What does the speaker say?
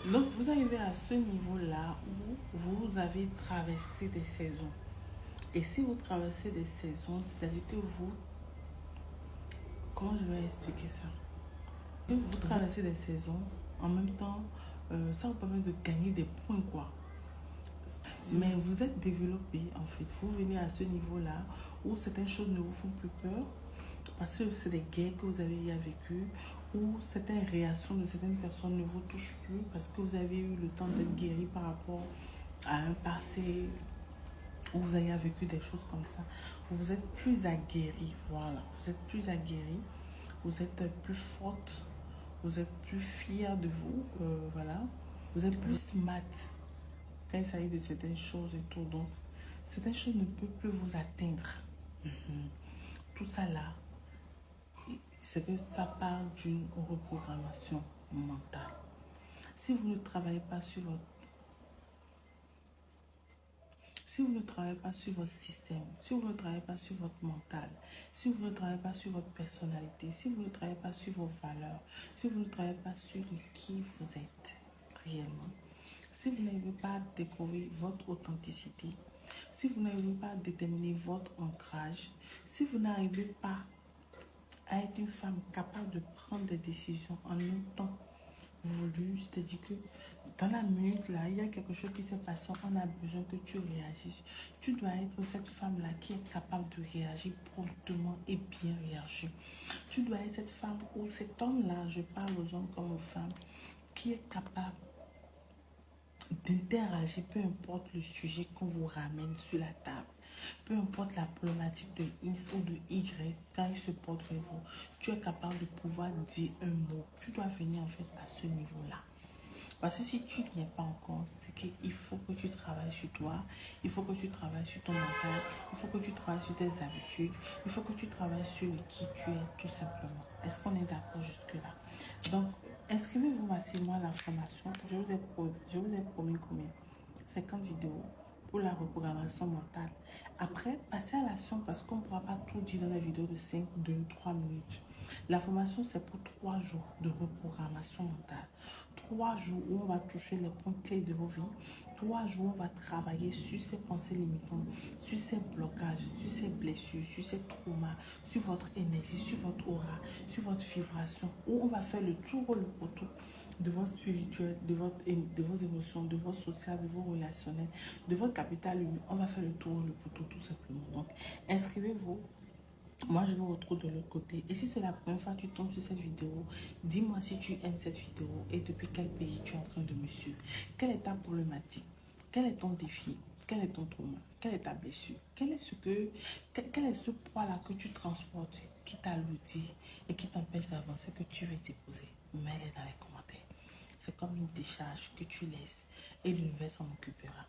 Donc, vous arrivez à ce niveau-là où vous avez traversé des saisons. Et si vous traversez des saisons, c'est-à-dire que vous... Comment je vais expliquer ça? Que vous traversez des saisons, en même temps, ça vous permet de gagner des points, quoi. Mais vous êtes développé, en fait. Vous venez à ce niveau-là où certaines choses ne vous font plus peur parce que c'est des guerres que vous avez vécues, ou certaines réactions de certaines personnes ne vous touchent plus parce que vous avez eu le temps d'être guéri par rapport à un passé où vous avez vécu des choses comme ça. Vous êtes plus aguerri, voilà. Vous êtes plus aguerri, vous êtes plus forte, vous êtes plus fier de vous, voilà. Vous êtes plus smart quand il s'agit de certaines choses et tout. Donc, certaines choses ne peuvent plus vous atteindre. Tout ça là, c'est que ça part d'une reprogrammation mentale. Si vous ne travaillez pas sur votre Si vous ne travaillez pas sur votre système, si vous ne travaillez pas sur votre mental, si vous ne travaillez pas sur votre personnalité, si vous ne travaillez pas sur vos valeurs, si vous ne travaillez pas sur qui vous êtes réellement, si vous n'arrivez pas à découvrir votre authenticité, si vous n'arrivez pas à déterminer votre ancrage, si vous n'arrivez pas à être une femme capable de prendre des décisions en un temps voulu, c'est-à-dire que dans la minute là, il y a quelque chose qui s'est passé, on a besoin que tu réagisses. Tu dois être cette femme-là qui est capable de réagir promptement et bien réagir. Tu dois être cette femme ou cet homme-là, je parle aux hommes comme aux femmes, qui est capable d'interagir, peu importe le sujet qu'on vous ramène sur la table, peu importe la problématique de X ou de Y, quand il se porte vers vous, tu es capable de pouvoir dire un mot. Tu dois venir en fait à ce niveau-là. Parce que si tu n'y es pas encore, c'est qu'il faut que tu travailles sur toi, il faut que tu travailles sur ton mental, il faut que tu travailles sur tes habitudes, il faut que tu travailles sur qui tu es tout simplement. Est-ce qu'on est d'accord jusque-là? Donc, inscrivez-vous massivement à la formation. Je vous ai promis combien? 50 vidéos pour la reprogrammation mentale. Après, passez à l'action parce qu'on ne pourra pas tout dire dans la vidéo de 5, 2, 3 minutes. La formation, c'est pour 3 jours de reprogrammation mentale. 3 jours où on va toucher les points clés de vos vies. 3 jours où on va travailler sur ces pensées limitantes, sur ces blocages, sur ces blessures, sur ces traumas, sur votre énergie, sur votre aura, sur votre vibration. Où on va faire le tour le poteau de votre spirituel, de vos émotions, de votre social, de vos relationnels, de votre capital humain. On va faire le tour le poteau tout simplement. Donc, inscrivez-vous. Moi, je vous retrouve de l'autre côté. Et si c'est la première fois que tu tombes sur cette vidéo, dis-moi si tu aimes cette vidéo et depuis quel pays tu es en train de me suivre. Quelle est ta problématique? Quel est ton défi? Quel est ton trauma? Quelle est ta blessure? Quel est ce poids-là que tu transportes, qui t'alourdit et qui t'empêche d'avancer, que tu veux déposer? Mets-les dans les commentaires. C'est comme une décharge que tu laisses et l'univers s'en occupera.